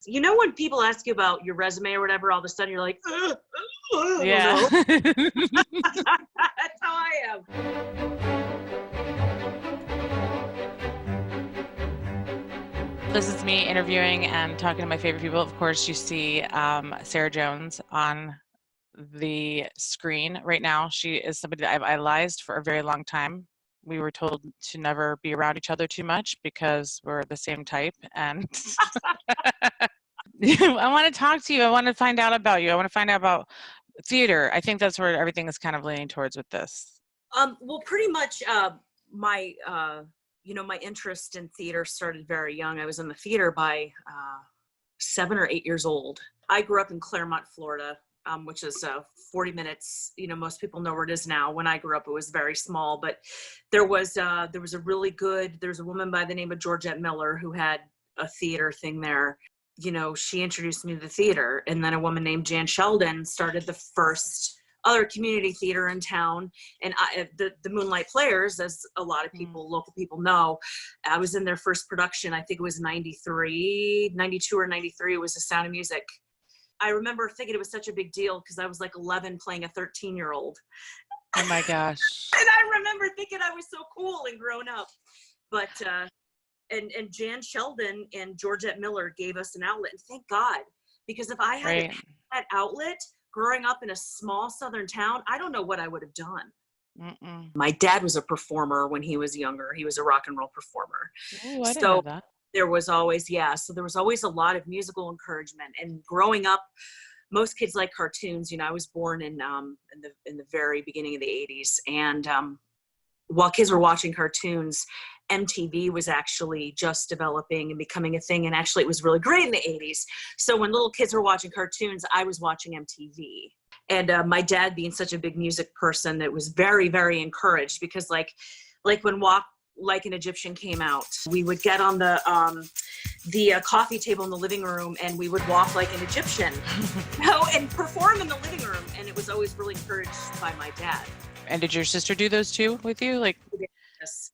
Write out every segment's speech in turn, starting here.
You know, when people ask you about your resume or whatever, all of a sudden you're like, yeah. That's how I am. This is me interviewing and talking to my favorite people. Of course, you see Sara Jones on the screen right now. She is somebody that I've idolized for a very long time. We were told to never be around each other too much because we're the same type. And I want to talk to you. I want to find out about you. I want to find out about theater. I think that's where everything is kind of leaning towards with this. Well, pretty much my interest in theater started very young. I was in the theater by 7 or 8 years old. I grew up in Claremont, Florida, which is 40 minutes. You know, most people know where it is now. When I grew up, it was very small, but there was a woman by the name of Georgette Miller who had a theater thing there. You know, she introduced me to the theater, and then a woman named Jan Sheldon started the first other community theater in town. And the Moonlight Players, as a lot of people, local people know, I was in their first production. I think it was 92 or 93. It was The Sound of Music. I remember thinking it was such a big deal because I was like 11 playing a 13-year-old. Oh my gosh. And I remember thinking I was so cool and grown up. But, and Jan Sheldon and Georgette Miller gave us an outlet. And thank God, because if I had that outlet growing up in a small Southern town, I don't know what I would have done. Mm-mm. My dad was a performer when he was younger. He was a rock and roll performer. Oh, I didn't know that. There was always, there was always a lot of musical encouragement. And growing up, most kids like cartoons. You know, I was born in the very beginning of the 80s. And while kids were watching cartoons, MTV was actually just developing and becoming a thing. And actually it was really great in the 80s. So when little kids were watching cartoons, I was watching MTV. And my dad, being such a big music person, it was very, very encouraged, because like when Walk Like an Egyptian came out, we would get on the coffee table in the living room and we would walk like an Egyptian, and perform in the living room. And it was always really encouraged by my dad. And did your sister do those too with you? Like, yes.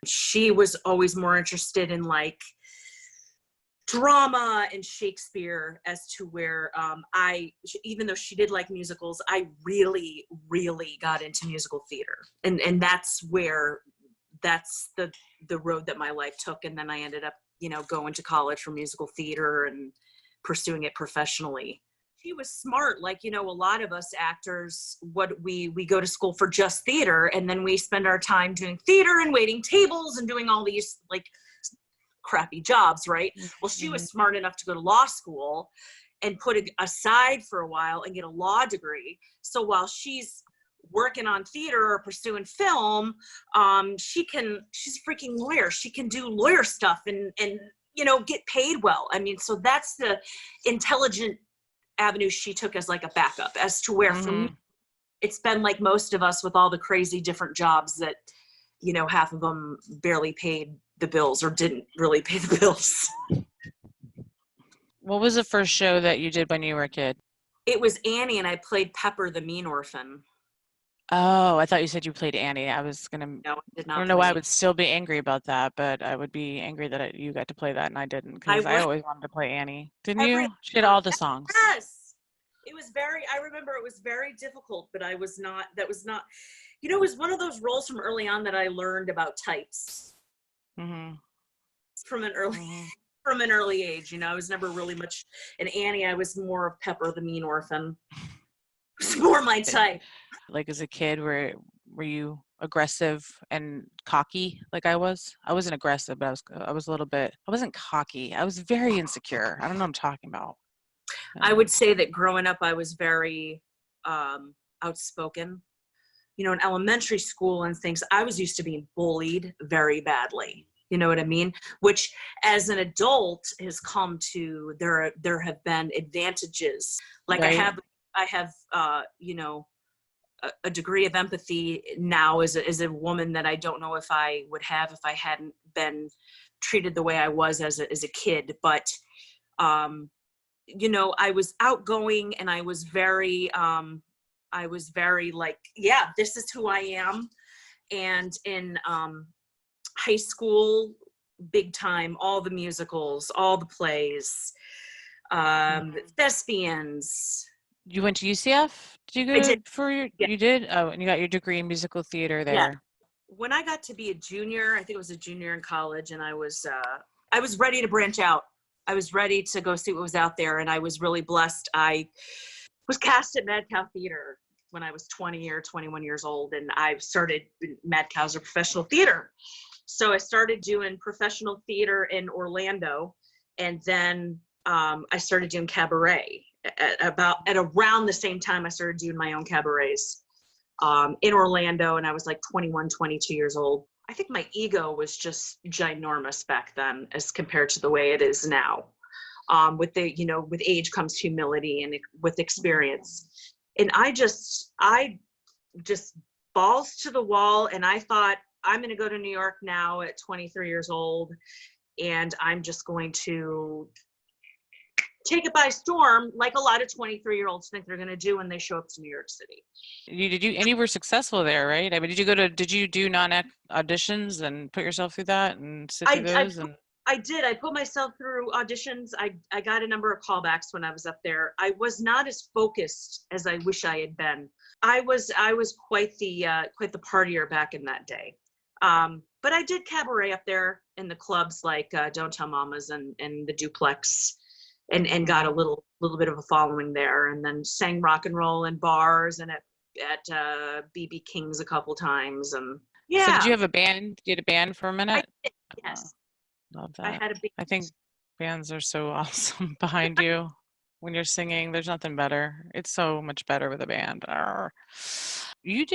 She was always more interested in like drama and Shakespeare, as to where even though she did like musicals, I really, really got into musical theater. And that's the road that my life took. And then I ended up, going to college for musical theater and pursuing it professionally. She was smart. Like, a lot of us actors, we go to school for just theater, and then we spend our time doing theater and waiting tables and doing all these like crappy jobs, right? Well, she was smart enough to go to law school and put it aside for a while and get a law degree. So while she's working on theater or pursuing film, she's a freaking lawyer. She can do lawyer stuff and get paid well. I mean, so that's the intelligent avenue she took as like a backup, as to where for me, it's been like most of us with all the crazy different jobs that, half of them barely paid the bills or didn't really pay the bills. What was the first show that you did when you were a kid? It was Annie, and I played Pepper the Mean Orphan. Oh, I thought you said you played Annie. No, I did not. I don't know why I would still be angry about that, but I would be angry that you got to play that and I didn't, because I always wanted to play Annie. Didn't you? She had all the songs. Yes. I remember it was very difficult, but it was not, it was one of those roles from early on that I learned about types. Mm-hmm. From an early age. I was never really much an Annie. I was more of Pepper the Mean Orphan. It's more my type. Like as a kid, were you aggressive and cocky like I was? I wasn't aggressive, but I was a little bit. I wasn't cocky. I was very insecure. I don't know what I'm talking about. I would say that growing up, I was very outspoken. In elementary school and things, I was used to being bullied very badly. You know what I mean? Which, as an adult, has come to there have been advantages. Like right. I have a degree of empathy now as a woman that I don't know if I would have if I hadn't been treated the way I was as a kid. But I was outgoing, and I was very like, yeah, this is who I am. And in high school, big time, all the musicals, all the plays, Thespians. You went to UCF? Did you I go did. for your, Yeah. you did? Oh, and you got your degree in musical theater Yeah. there. When I got to be a junior, I think it was a junior in college, and I was ready to branch out. I was ready to go see what was out there, and I was really blessed. I was cast at Mad Cow Theater when I was 20 or 21 years old, and I started Mad Cow's a professional theater. So I started doing professional theater in Orlando, and then I started doing cabaret at around the same time I started doing my own cabarets in Orlando, and I was like 21, 22 years old. I think my ego was just ginormous back then as compared to the way it is now. With age comes humility, and with experience. And I just balls to the wall, and I thought, I'm going to go to New York now at 23 years old, and I'm just going to take it by storm, like a lot of 23-year-olds think they're going to do when they show up to New York City. You were successful there, right? I mean, did you do non-act auditions and put yourself through that and sit through those? I did. I put myself through auditions. I got a number of callbacks when I was up there. I was not as focused as I wish I had been. I was quite the partier back in that day. But I did cabaret up there in the clubs like Don't Tell Mamas and the Duplex, and got a little bit of a following there, and then sang rock and roll in bars and at BB King's a couple times. And yeah. So did you have a band? Did you had a band for a minute? I did, yes. Love that. I had a band. I think bands are so awesome behind you when you're singing. There's nothing better. It's so much better with a band. You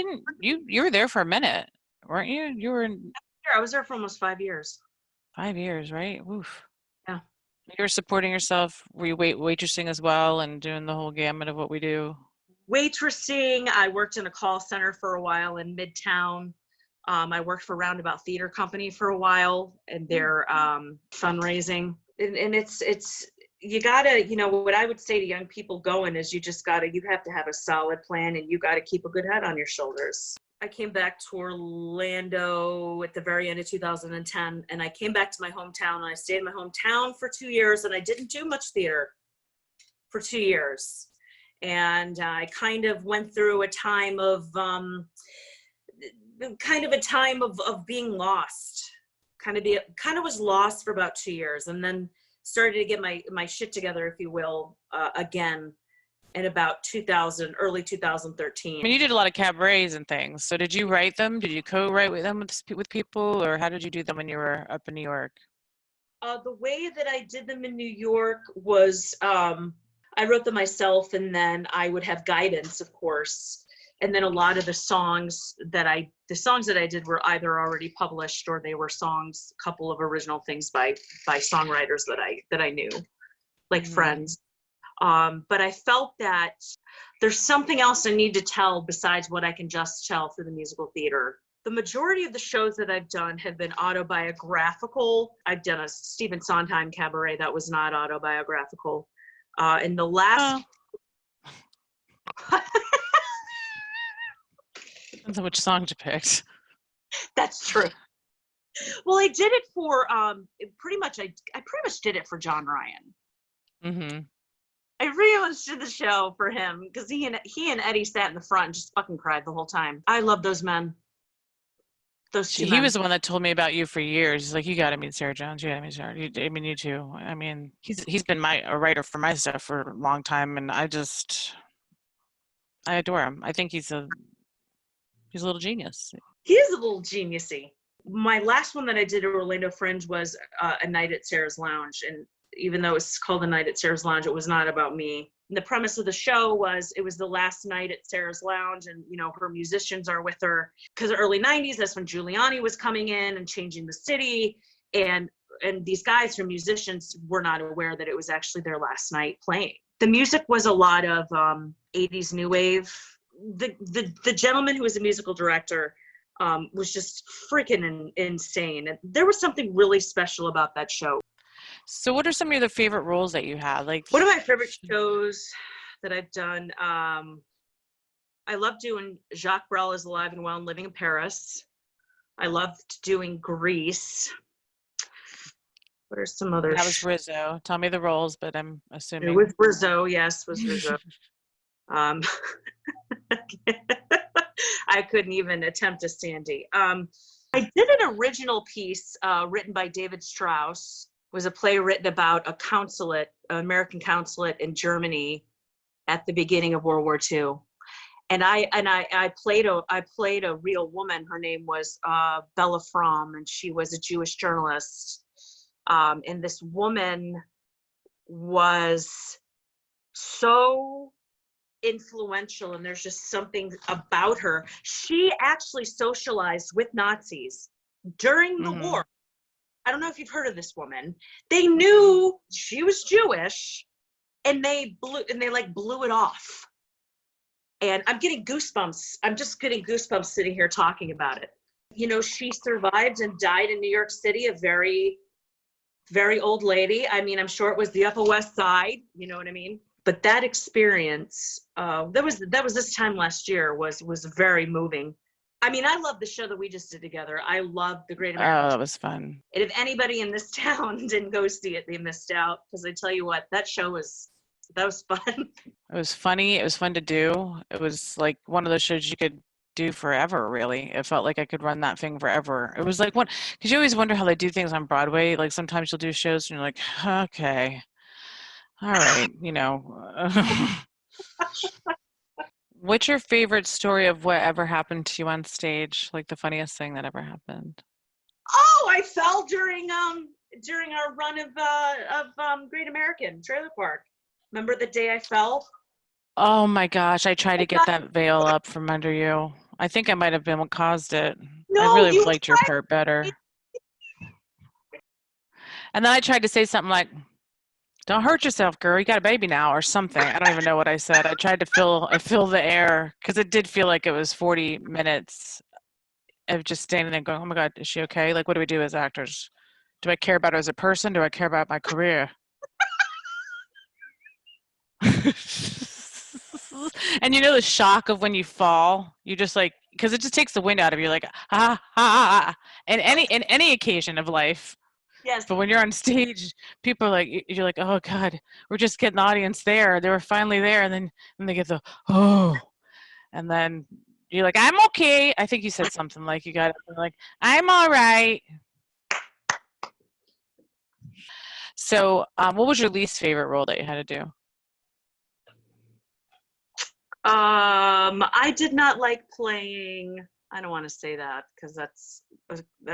were there for a minute, weren't you? You were in. I was there for almost 5 years. 5 years, right? Oof. Yeah. You were supporting yourself. Were you waitressing as well and doing the whole gamut of what we do? Waitressing. I worked in a call center for a while in Midtown. I worked for Roundabout Theater Company for a while, and their fundraising. And it's you gotta, what I would say to young people going is you have to have a solid plan, and you gotta keep a good head on your shoulders. I came back to Orlando at the very end of 2010, and I came back to my hometown, and I stayed in my hometown for 2 years, and I didn't do much theater for 2 years. And I kind of went through a time of being lost. Kind of was lost for about 2 years, and then started to get my shit together, if you will, again in about early 2013. I mean, you did a lot of cabarets and things. So did you write them? Did you co-write with them with people, or how did you do them when you were up in New York? The way that I did them in New York was I wrote them myself, and then I would have guidance, of course. And then a lot of the songs that I did were either already published, or they were songs, a couple of original things by songwriters that I knew, like friends. But I felt that there's something else I need to tell besides what I can just tell through the musical theater. The majority of the shows that I've done have been autobiographical. I've done a Stephen Sondheim cabaret that was not autobiographical. In the last... Depends on which song you picked. That's true. Well, I did it for I pretty much did it for John Ryan. Mm-hmm. I really much did the show for him because he and Eddie sat in the front and just fucking cried the whole time. I love those men. He was the one that told me about you for years. He's like, you got to meet Sara Jones. You got to meet Sara. You too. I mean, he's been a writer for my stuff for a long time, and I adore him. I think he's a little genius. He is a little geniusy. My last one that I did at Orlando Fringe was a night at Sarah's Lounge, and even though it's called a night at Sarah's Lounge, it was not about me. And the premise of the show was it was the last night at Sarah's Lounge, and her musicians are with her because the early 90s, that's when Giuliani was coming in and changing the city, and these guys who are musicians were not aware that it was actually their last night playing. The music was a lot of 80s new wave. The gentleman who was a musical director was just freaking insane. There was something really special about that show. So what are some of your favorite roles that you had? Like, one of my favorite shows that I've done, I love doing Jacques Brel is Alive and Well and Living in Paris. I loved doing Grease. Where's some other? That was Rizzo. Tell me the roles, but I'm It assuming. was Rizzo. Yes, was Rizzo. Um, I couldn't even attempt a Sandy. I did an original piece written by David Strauss. It was a play written about a consulate, an American consulate in Germany at the beginning of World War II. And I played a real woman. Her name was Bella Fromm, and she was a Jewish journalist. And this woman was so influential, and there's just something about her. She actually socialized with Nazis during the war. I don't know if you've heard of this woman. They knew she was Jewish, and they blew it off. And I'm getting goosebumps. I'm just getting goosebumps sitting here talking about it. You know, she survived and died in New York City, a very, very old lady. I mean, I'm sure it was the Upper West Side, you know what I mean? But that experience, that was this time last year, was very moving. I mean, I love the show that we just did together. I love The Great American. Oh, that was fun. And if anybody in this town didn't go see it, they missed out. Because I tell you what, that was fun. It was funny. It was fun to do. It was like one of those shows you could do forever, really. It felt like I could run that thing forever. It was like one, because you always wonder how they do things on Broadway. Like sometimes you'll do shows and you're like, okay, all right, you know. What's your favorite story of whatever happened to you on stage? Like the funniest thing that ever happened? Oh, I fell during our run of Great American Trailer Park. Remember the day I fell? Oh my gosh, I tried to get that veil up from under you. I think I might have been what caused it. I No, really you liked your part better. And then I tried to say something like, don't hurt yourself, girl. You got a baby now, or something. I don't even know what I said. I tried to fill the air because it did feel like it was 40 minutes of just standing there going, oh my God, is she okay? Like, what do we do as actors? Do I care about her as a person? Do I care about my career? And you know the shock of when you fall, you just like, because it just takes the wind out of you, like in any occasion of life. Yes. But when you're on stage, people are like, you're like, oh God, we're just getting the audience there. They were finally there, and then they get the oh, and then you're like, I'm okay. I think you said something like you got like, I'm all right. So, what was your least favorite role that you had to do? I did not like playing. I don't want to say that because I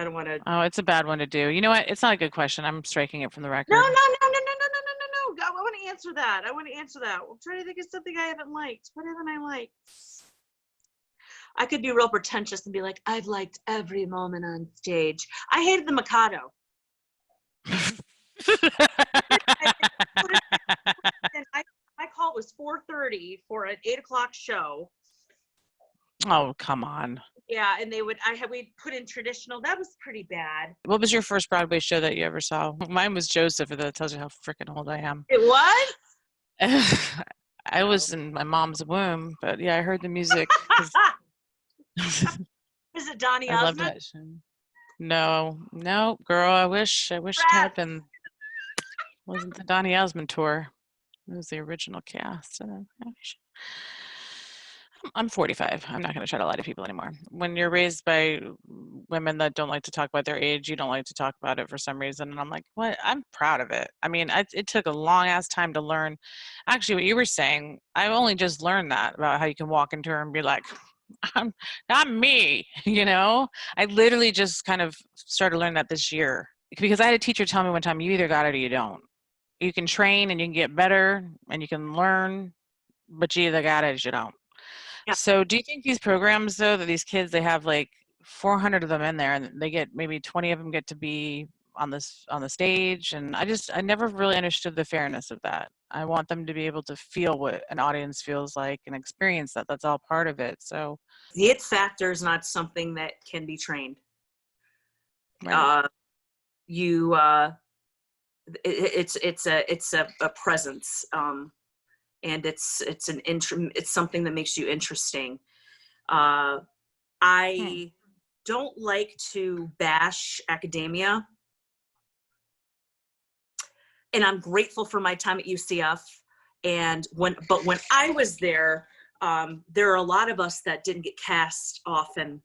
don't want to. Oh, it's a bad one to do. You know what? It's not a good question. I'm striking it from the No, record. no, no, no, no, no, no, no, no, no. I want to answer that. I want to answer that. I'm trying to think of something I haven't liked. What haven't I liked? I could be real pretentious and be like, I've liked every moment on stage. I hated the Mikado. My call was 4:30 for an 8 o'clock show. Oh, come on. Yeah, and we'd put in traditional. That was pretty bad. What was your first Broadway show that you ever saw? Mine was Joseph, if that tells you how freaking old I am. It was? I was in my mom's womb, but yeah, I heard the music. Is it Donny I loved Osmond? that show. No, girl, I wish it had been. Wasn't the Donny Osmond tour. It was the original cast. I'm 45. I'm not going to try to lie to people anymore. When you're raised by women that don't like to talk about their age, you don't like to talk about it for some reason. And I'm like, what? I'm proud of it. I mean, it took a long ass time to learn. Actually, what you were saying, I've only just learned that about how you can walk into her and be like, I'm not me, you know? I literally just kind of started learning that this year because I had a teacher tell me one time, you either got it or you don't. You can train and you can get better and you can learn, but you either got it or you don't. Yeah. So do you think these programs, though, that these kids, they have like 400 of them in there and they get maybe 20 of them get to be on the stage, and I never really understood the fairness of that. I want them to be able to feel what an audience feels like and experience that. That's all part of it. So the it factor is not something that can be trained. right. It's a presence, and it's something that makes you interesting. I don't like to bash academia. and I'm grateful for my time at UCF. But when I was there, there are a lot of us that didn't get cast often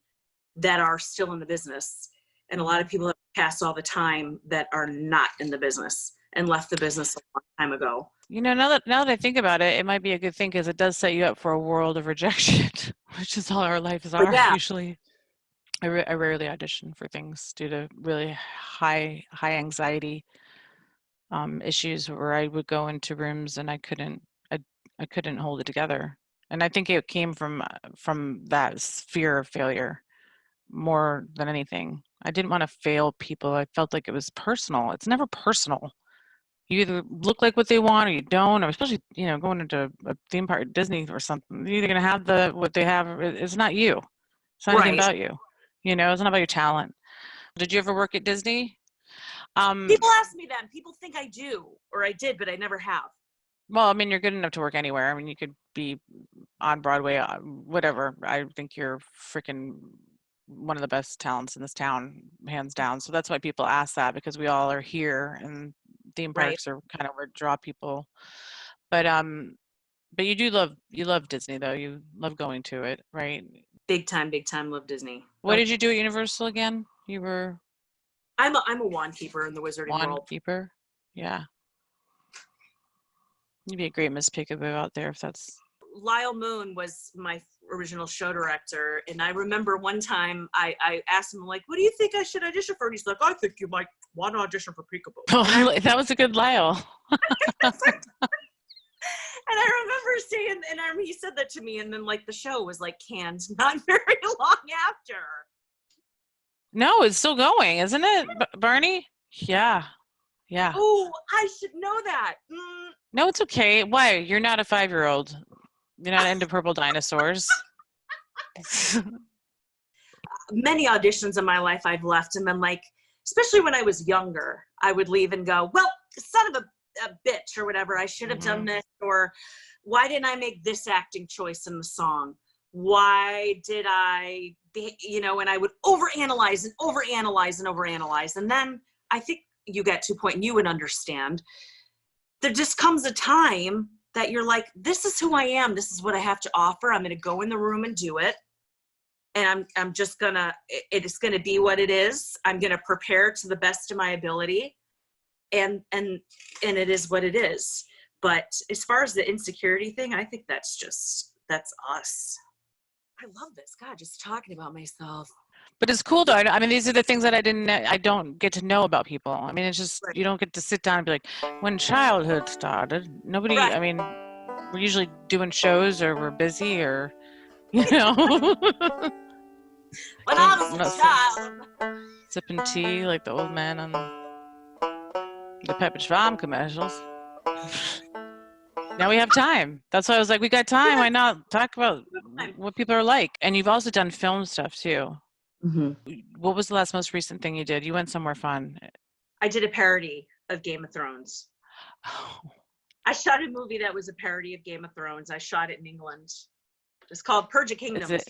that are still in the business. And a lot of people that cast all the time that are not in the business and left the business a long time ago. You know, now that I think about it, it might be a good thing because it does set you up for a world of rejection, which is all our lives are usually. I rarely audition for things due to really high anxiety issues where I would go into rooms and I couldn't hold it together. And I think it came from that fear of failure more than anything. I didn't want to fail people. I felt like it was personal. It's never personal. You either look like what they want or you don't, or especially, you know, going into a theme park, Disney or something. You're either going to have what they have. It's not you. It's not anything about you. You know, it's not about your talent. Did you ever work at Disney? People ask me that. And people think I do, or I did, but I never have. Well, I mean, you're good enough to work anywhere. I mean, you could be on Broadway, whatever. I think you're freaking one of the best talents in this town, hands down. So that's why people ask that, because we all are here, and theme parks are kind of where draw people. But you love Disney though. You love going to it, right? Big time love Disney. What did you do at Universal again? You were I'm a wand keeper in the wizarding world. Wand keeper? Yeah. You'd be a great Miss Peekaboo out there if that's. Lyle Moon was my original show director, and I remember one time I asked him, like, what do you think I should audition for? And he's like, I think you might want to audition for Peekaboo. Oh, that was a good Lyle. And I remember saying, and he said that to me, and then like the show was like canned not very long after. No, it's still going, isn't it, Barney? Yeah. Oh, I should know that. No, it's okay. Why? You're not a 5-year-old. You're not into purple dinosaurs. Many auditions in my life I've left and been like, especially when I was younger, I would leave and go, well, son of a bitch or whatever, I should have done this, or why didn't I make this acting choice in the song? Why did I, and I would overanalyze. And then I think you get to a point, and you would understand, there just comes a time that you're like, this is who I am. This is what I have to offer. I'm going to go in the room and do it. And I'm just it is going to be what it is. I'm going to prepare to the best of my ability. And it is what it is. But as far as the insecurity thing, I think that's us. I love this. God, just talking about myself. But it's cool though. I mean, these are the things that I don't get to know about people. I mean, it's just, you don't get to sit down and be like, when childhood started, nobody, I mean, we're usually doing shows or we're busy or, When I was a child. Sipping tea like the old man on the Pepperidge Farm commercials. Now we have time. That's why I was like, we got time. Why not talk about what people are like? And you've also done film stuff too. Mm-hmm. What was the most recent thing you did? You went somewhere fun. I did a parody of Game of Thrones. Oh. I shot a movie that was a parody of Game of Thrones. I shot it in England. It's called Purge of Kingdoms.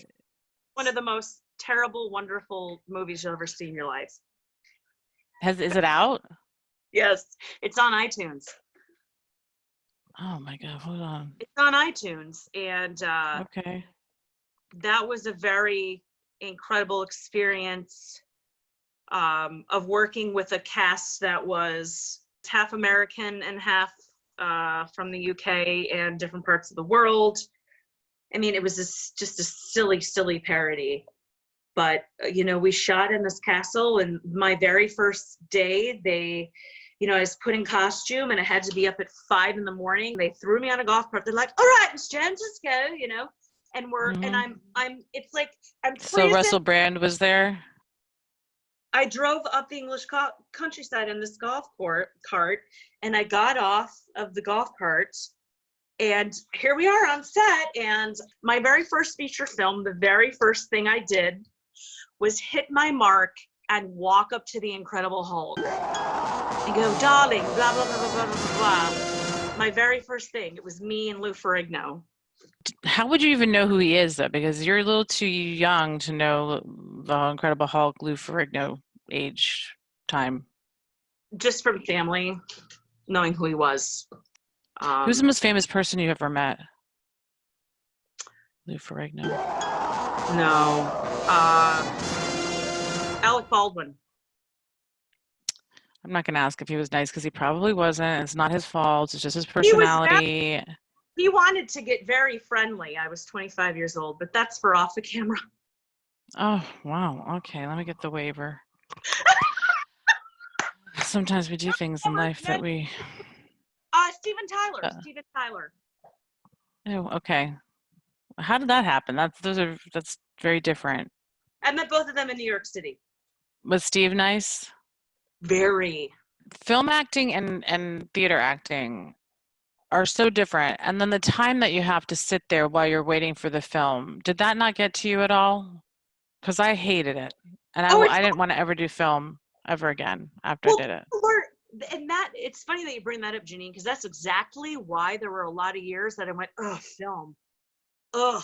One of the most terrible, wonderful movies you'll ever see in your life. Is it out? Yes, it's on iTunes. Oh my God, hold on. It's on iTunes, and okay. That was a very incredible experience of working with a cast that was half American and half from the UK and different parts of the world. I mean, it was just a silly parody. But, we shot in this castle, and my very first day, I was put in costume and I had to be up at 5 a.m. They threw me on a golf cart. They're like, all right, Miss Jones, let's go, and it's like, I'm So Russell Brand was there? I drove up the English countryside in this golf cart, and I got off of the golf cart, and here we are on set. And my very first feature film, the very first thing I did was hit my mark and walk up to the Incredible Hulk and go, darling, blah, blah, blah, blah, blah, blah. My very first thing, it was me and Lou Ferrigno. How would you even know who he is, though? Because you're a little too young to know the Incredible Hulk, Lou Ferrigno age time. Just from family. knowing who he was. Who's the most famous person you ever met? Lou Ferrigno. No. Alec Baldwin. I'm not going to ask if he was nice because he probably wasn't. It's not his fault. It's just his He was personality. He wanted to get very friendly. I was 25 years old, but that's for off the camera. Oh, wow. Okay, let me get the waiver. Sometimes we do things in life that we... Steven Tyler. Steven Tyler. Oh, okay. How did that happen? That's very different. I met both of them in New York City. Was Steve nice? Very. Film acting and theater acting are so different. And then the time that you have to sit there while you're waiting for the film, did that not get to you at all? Because I hated it. And I didn't want to ever do film ever again after I did it. And that, it's funny that you bring that up, Janine, because that's exactly why there were a lot of years that I went, ugh, film. Ugh.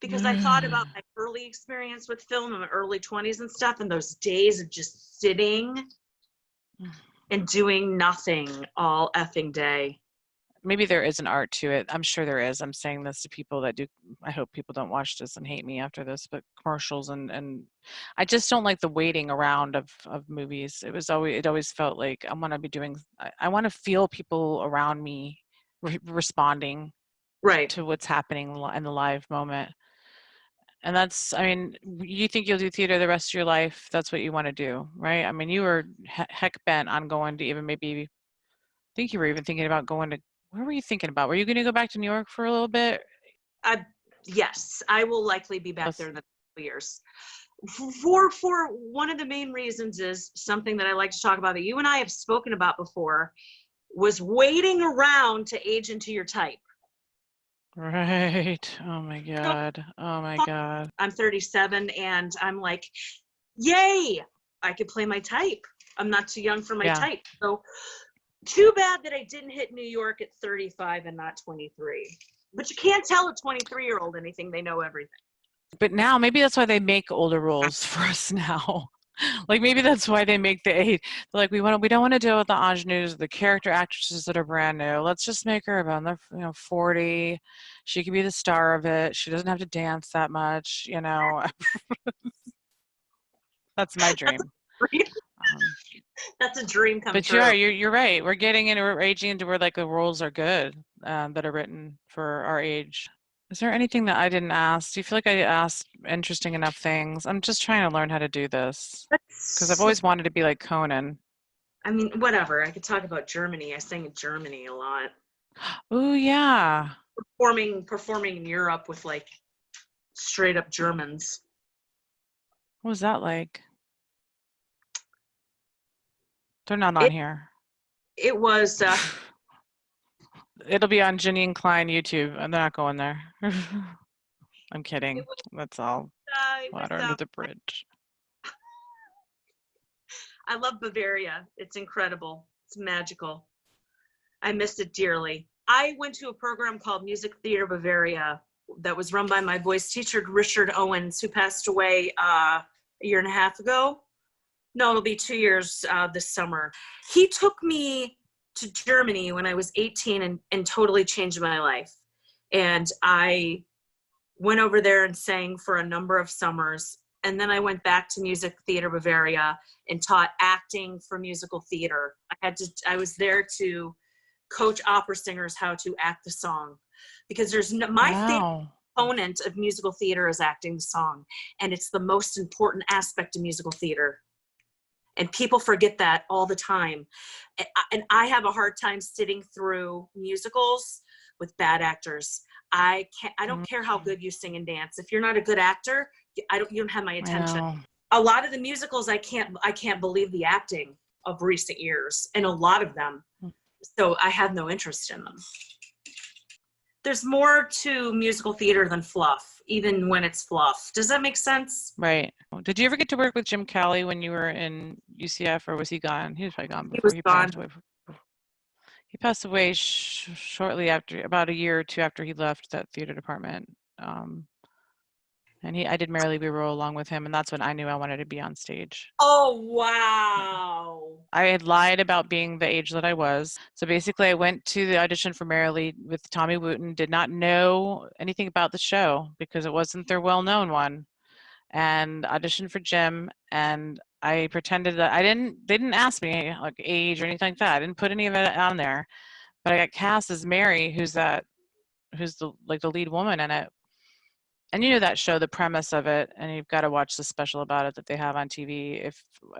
Because I thought about my early experience with film in my early 20s and stuff, and those days of just sitting and doing nothing all effing day. Maybe there is an art to it. I'm sure there is. I'm saying this to people that do. I hope people don't watch this and hate me after this, but commercials and I just don't like the waiting around of movies. It always felt like I want to be doing, I want to feel people around me responding right to what's happening in the live moment. And that's, I mean, you think you'll do theater the rest of your life. That's what you want to do, right? I mean, you were heck bent on going to even maybe, I think you were even thinking about going to, where were you thinking about? Were you going to go back to New York for a little bit? Yes, I will likely be back there in the couple years. For one of the main reasons is something that I like to talk about that you and I have spoken about before, was waiting around to age into your type. Right. Oh my God. Oh my God. I'm 37 and I'm like, yay, I could play my type. I'm not too young for my type. So too bad that I didn't hit New York at 35 and not 23. But you can't tell a 23-year-old anything. They know everything. But now maybe that's why they make older roles for us now. Like maybe that's why they make the age. Like we don't want to deal with the ingenues, the character actresses that are brand new. Let's just make her about 40. She can be the star of it. She doesn't have to dance that much. That's my dream. That's a dream come true. But you're right. We're aging into where like the roles are good that are written for our age. Is there anything that I didn't ask? Do you feel like I asked interesting enough things? I'm just trying to learn how to do this because I've always wanted to be like Conan. I mean, whatever. I could talk about Germany. I sang in Germany a lot. Oh yeah. Performing in Europe with like straight up Germans. What was that like? They're not on here. It was. It'll be on Janine Klein YouTube. I'm not going there. I'm kidding. That's all water under the bridge. I love Bavaria. It's incredible. It's magical. I missed it dearly. I went to a program called Music Theater Bavaria that was run by my voice teacher, Richard Owens, who passed away a year and a half ago. No, it'll be 2 years this summer. He took me to Germany when I was 18 and totally changed my life. And I went over there and sang for a number of summers. And then I went back to Music Theater Bavaria and taught acting for musical theater. I was there to coach opera singers how to act the song, because my favorite component of musical theater is acting the song. And it's the most important aspect of musical theater. And people forget that all the time. And I have a hard time sitting through musicals with bad actors. I don't care how good you sing and dance. If you're not a good actor, you don't have my attention. A lot of the musicals, I can't believe the acting of recent years, and a lot of them. So I have no interest in them. There's more to musical theater than fluff, even when it's fluff. Does that make sense? Right. Did you ever get to work with Jim Calley when you were in UCF, or was he gone? He was probably gone before he passed away. He passed away shortly after, about a year or two after he left that theater department. And I did Merrily We Roll along with him, and that's when I knew I wanted to be on stage. Oh, wow. I had lied about being the age that I was. So basically, I went to the audition for Merrily with Tommy Wooten, did not know anything about the show because it wasn't their well-known one, and auditioned for Jim. And I pretended that they didn't ask me like age or anything like that. I didn't put any of it on there, but I got cast as Mary, who's the lead woman in it. And you know that show, the premise of it, and you've got to watch the special about it that they have on TV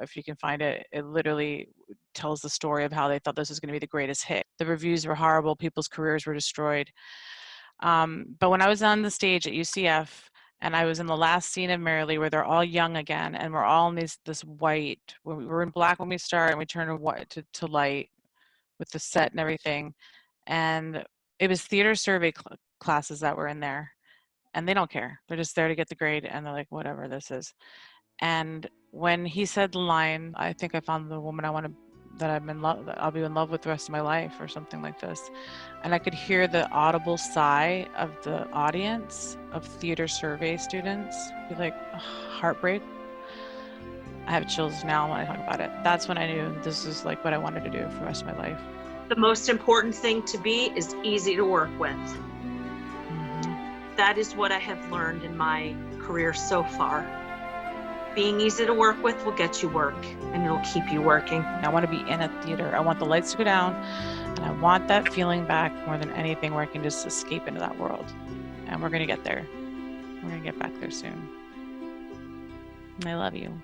if you can find it. It literally tells the story of how they thought this was going to be the greatest hit. The reviews were horrible. People's careers were destroyed. But when I was on the stage at UCF, and I was in the last scene of Merrily where they're all young again, and we're all in this white. We were in black when we start, and we turn to white to light with the set and everything. And it was theater survey classes that were in there. And they don't care. They're just there to get the grade, and they're like, whatever this is. And when he said the line, I think I found the woman I want to, that I'll be in love with the rest of my life, or something like this. And I could hear the audible sigh of the audience of theater survey students be like, heartbreak. I have chills now when I talk about it. That's when I knew this is like what I wanted to do for the rest of my life. The most important thing to be is easy to work with. That is what I have learned in my career so far. Being easy to work with will get you work, and it'll keep you working. I want to be in a theater. I want the lights to go down, and I want that feeling back more than anything, where I can just escape into that world. And we're going to get there. We're going to get back there soon. And I love you.